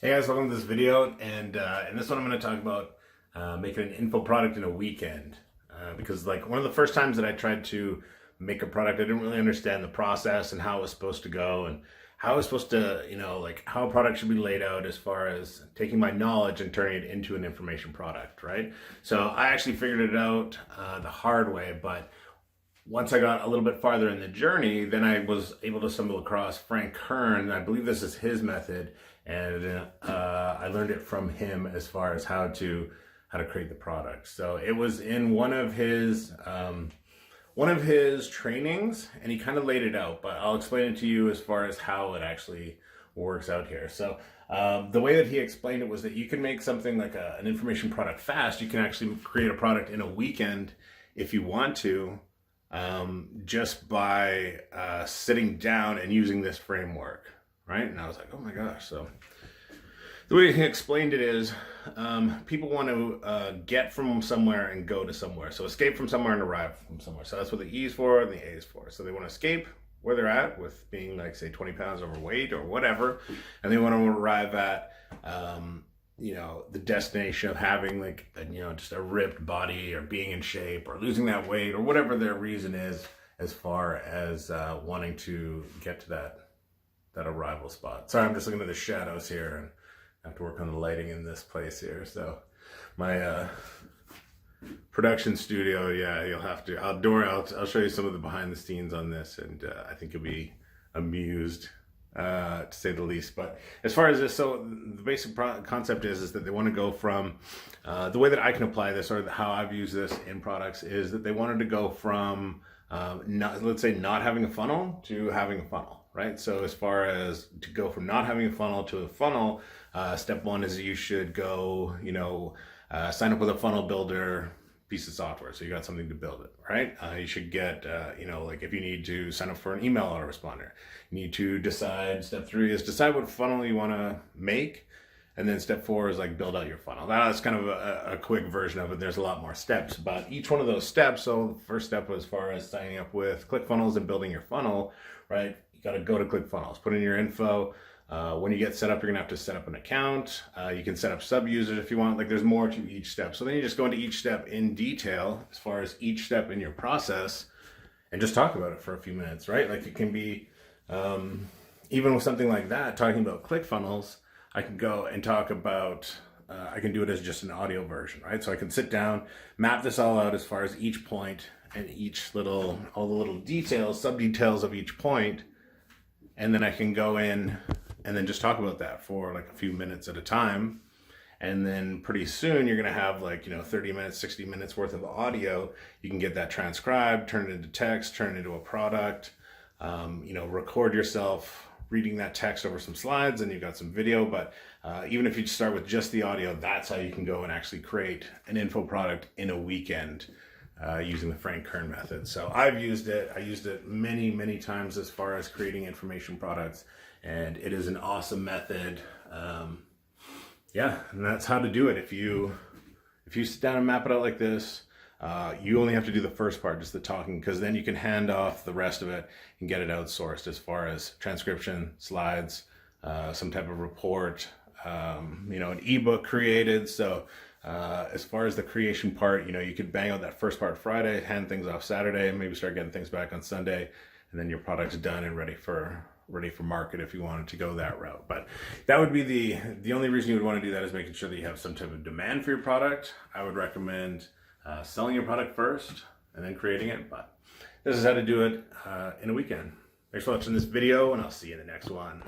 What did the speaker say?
Hey guys, welcome to this video, and in this one I'm going to talk about making an info product in a weekend. Because like one of the first times that I tried to make a product, I didn't really understand the process and how it was supposed to go and how I was supposed to, like how a product should be laid out as far as taking my knowledge and turning it into an information product, right? So I actually figured it out the hard way, but once I got a little bit farther in the journey, then I was able to stumble across Frank Kern. I believe this is his method, and I learned it from him as far as how to create the product. So it was in one of his trainings, and he kind of laid it out. But I'll explain it to you as far as how it actually works out here. So the way that he explained it was that you can make something like an information product fast. You can actually create a product in a weekend if you want to. Just by sitting down and using this framework, right? And I was like, oh my gosh. So the way he explained it is people want to get from somewhere and go to somewhere. So escape from somewhere and arrive from somewhere. So that's what the E is for and the A is for. So they want to escape where they're at with being like, say, 20 pounds overweight or whatever. And they want to arrive at the destination of having like, just a ripped body or being in shape or losing that weight or whatever their reason is as far as wanting to get to that arrival spot. Sorry, I'm just looking at the shadows here and I have to work on the lighting in this place here. So my production studio, yeah, you'll have to, I'll show you some of the behind the scenes on this, and I think you'll be amused to say the least. But as far as this, so the basic concept is that they want to go from the way that I can apply this, or how I've used this in products, is that they wanted to go from let's say not having a funnel to having a funnel, right? So as far as to go from not having a funnel to a funnel, step one is you should go sign up with a funnel builder piece of software, so you got something to build it, right? You should get like if you need to sign up for an email autoresponder, you need to decide. Step three is decide what funnel you want to make, and then step four is like build out your funnel. That's kind of a quick version of it. There's a lot more steps, but each one of those steps. So the first step, as far as signing up with ClickFunnels and building your funnel, right? You got to go to ClickFunnels, put in your info. When you get set up, you're gonna have to set up an account. You can set up sub users if you want. Like there's more to each step. So then you just go into each step in detail as far as each step in your process and just talk about it for a few minutes, right? Like it can be, even with something like that, talking about ClickFunnels, I can go and talk about, I can do it as just an audio version, right? So I can sit down, map this all out as far as each point and all the little details, sub details of each point. And then I can go in and then just talk about that for like a few minutes at a time. And then pretty soon you're going to have like, 30 minutes, 60 minutes worth of audio. You can get that transcribed, turn it into text, turn it into a product, record yourself reading that text over some slides, and you've got some video. But even if you start with just the audio, that's how you can go and actually create an info product in a weekend using the Frank Kern method. So I've used it. I used it many, many times as far as creating information products, and it is an awesome method. And that's how to do it. If you sit down and map it out like this, you only have to do the first part, just the talking, because then you can hand off the rest of it and get it outsourced as far as transcription, slides, some type of report, an ebook created. So as far as the creation part, you could bang out that first part Friday, hand things off Saturday, and maybe start getting things back on Sunday, and then your product's done and ready for market if you wanted to go that route. But that would be the only reason you would want to do that, is making sure that you have some type of demand for your product. I would recommend selling your product first and then creating it. But this is how to do it in a weekend. Thanks for watching this video, and I'll see you in the next one.